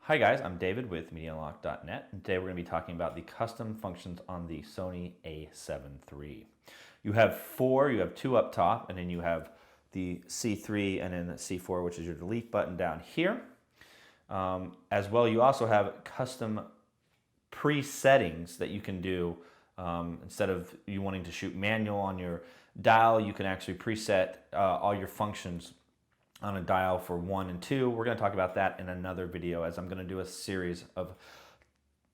Hi guys, I'm David with MediaUnlock.net, and today we're going to be talking about the custom functions on the Sony A7 III. You have two up top, and then you have the C3 and then the C4, which is your delete button down here. As well, you also have custom pre-settings that you can do. Instead of you wanting to shoot manual on your dial, you can actually preset all your functions on a dial for 1 and 2. We're going to talk about that in another video, as I'm going to do a series of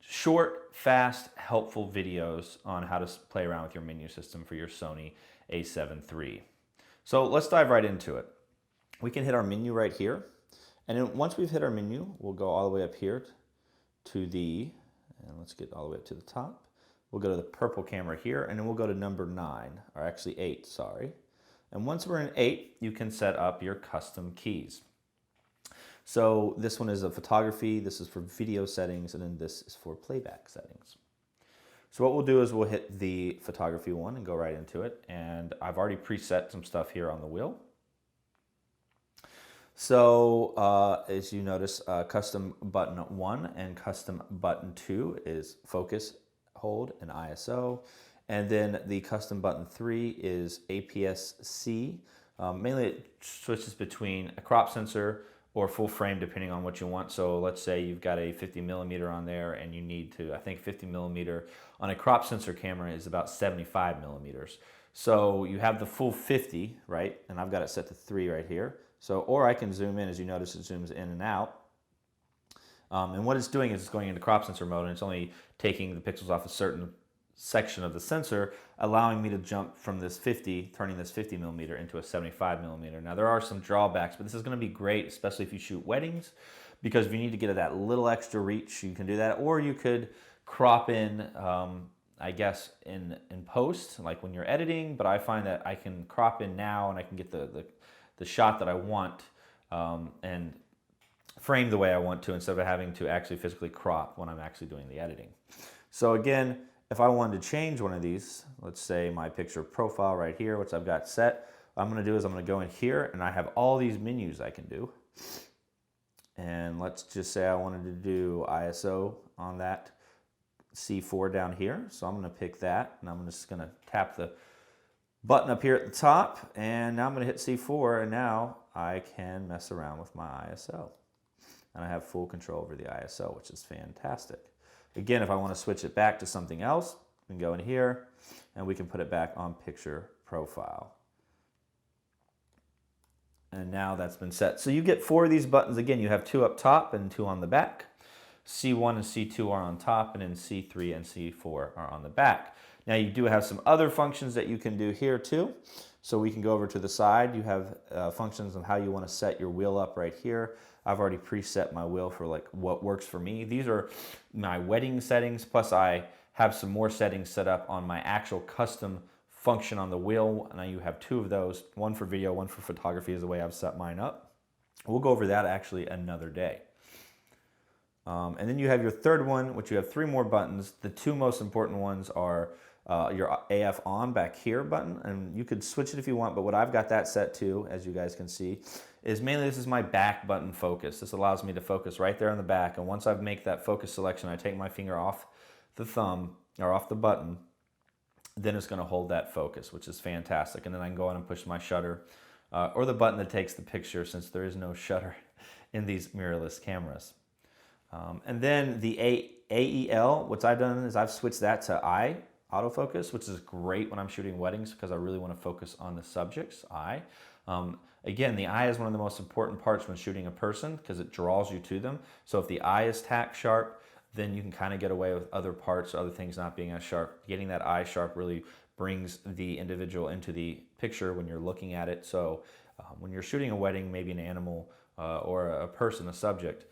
short, fast, helpful videos on how to play around with your menu system for your Sony A7 III. So let's dive right into it. We can hit our menu right here, and then once we've hit our menu, we'll go all the way up here to the, and let's get all the way up to the top. We'll go to the purple camera here, and then we'll go to number 9, or actually 8, sorry. And once we're in 8, you can set up your custom keys. So this one is a photography, this is for video settings, and then this is for playback settings. So what we'll do is we'll hit the photography one and go right into it. And I've already preset some stuff here on the wheel. So as you notice, custom button 1 and custom button 2 is focus, hold, and ISO. And then the custom button 3 is APS-C. Mainly it switches between a crop sensor or full frame depending on what you want. So let's say you've got a 50mm on there and you need to, I think 50mm on a crop sensor camera is about 75mm. So you have the full 50, right? And I've got it set to 3 right here. So, or I can zoom in. As you notice, it zooms in and out. And what it's doing is it's going into crop sensor mode, and it's only taking the pixels off a certain section of the sensor, allowing me to jump from this 50, turning this 50mm into a 75mm. Now there are some drawbacks, but this is going to be great, especially if you shoot weddings, because if you need to get that little extra reach, you can do that. Or you could crop in, I guess, in post, like when you're editing, but I find that I can crop in now and I can get the shot that I want and frame the way I want to, instead of having to actually physically crop when I'm actually doing the editing. So again, if I wanted to change one of these, let's say my picture profile right here, which I've got set, what I'm going to do is I'm going to go in here and I have all these menus I can do. And let's just say I wanted to do ISO on that C4 down here. So I'm going to pick that, and I'm just going to tap the button up here at the top, and now I'm going to hit C4, and now I can mess around with my ISO. And I have full control over the ISO, which is fantastic. Again, if I want to switch it back to something else, we can go in here and we can put it back on picture profile. And now that's been set. So you get 4 of these buttons. Again, you have 2 up top and 2 on the back. C1 and C2 are on top, and then C3 and C4 are on the back. Now you do have some other functions that you can do here too. So we can go over to the side. You have functions on how you want to set your wheel up right here. I've already preset my wheel for like what works for me. These are my wedding settings, plus I have some more settings set up on my actual custom function on the wheel. Now you have 2 of those, one for video, one for photography is the way I've set mine up. We'll go over that actually another day. And then you have your third one, which you have 3 more buttons. The 2 most important ones are your AF on back here button, and you could switch it if you want, but what I've got that set to, as you guys can see, is mainly this is my back button focus. This allows me to focus right there on the back, and once I make that focus selection, I take my finger off the thumb, or off the button, then it's going to hold that focus, which is fantastic. And then I can go on and push my shutter, or the button that takes the picture, since there is no shutter in these mirrorless cameras. And then the AEL, what I've done is I've switched that to eye autofocus, which is great when I'm shooting weddings because I really want to focus on the subject's eye. Again, the eye is one of the most important parts when shooting a person because it draws you to them. So if the eye is tack sharp, then you can kind of get away with other parts, other things not being as sharp. Getting that eye sharp really brings the individual into the picture when you're looking at it. So when you're shooting a wedding, maybe an animal or a person, a subject,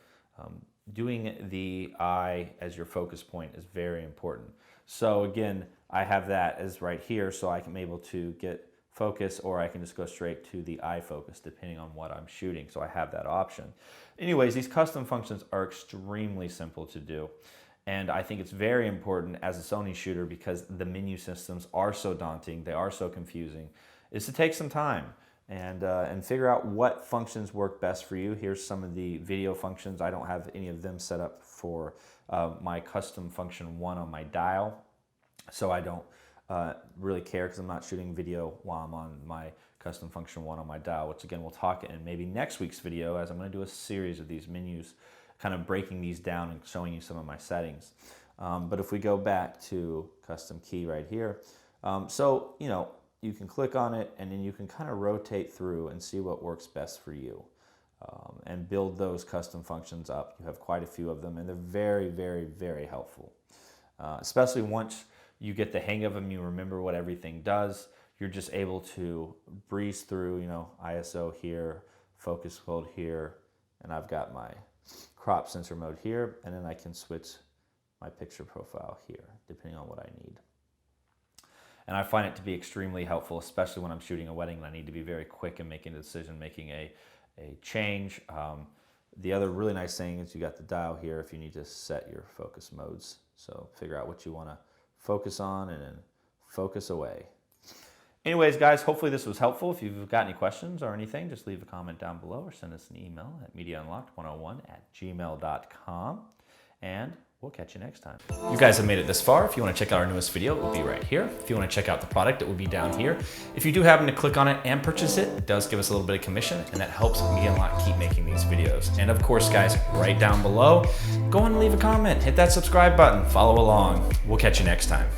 doing the eye as your focus point is very important. So again, I have that as right here, so I can be able to get focus, or I can just go straight to the eye focus depending on what I'm shooting. So I have that option. Anyways, these custom functions are extremely simple to do. And I think it's very important as a Sony shooter, because the menu systems are so daunting, they are so confusing, is to take some time. and figure out what functions work best for you. Here's some of the video functions. I don't have any of them set up for my custom function 1 on my dial, so I don't really care because I'm not shooting video while I'm on my custom function 1 on my dial, which again we'll talk in maybe next week's video, as I'm going to do a series of these menus, kind of breaking these down and showing you some of my settings. But if we go back to custom key right here, so you can click on it and then you can kind of rotate through and see what works best for you, and build those custom functions up. You have quite a few of them, and they're very, very, very helpful, especially once you get the hang of them. You remember what everything does. You're just able to breeze through, ISO here, focus mode here, and I've got my crop sensor mode here, and then I can switch my picture profile here, depending on what I need. And I find it to be extremely helpful, especially when I'm shooting a wedding and I need to be very quick in making a decision, making a change. The other really nice thing is you got the dial here if you need to set your focus modes. So figure out what you want to focus on and then focus away. Anyways, guys, hopefully this was helpful. If you've got any questions or anything, just leave a comment down below or send us an email at mediaunlocked101@gmail.com. And we'll catch you next time. You guys have made it this far. If you want to check out our newest video, it will be right here. If you want to check out the product, it will be down here. If you do happen to click on it and purchase it, it does give us a little bit of commission, and that helps Media Unlocked keep making these videos. And of course, guys, right down below, go and leave a comment, hit that subscribe button, follow along. We'll catch you next time.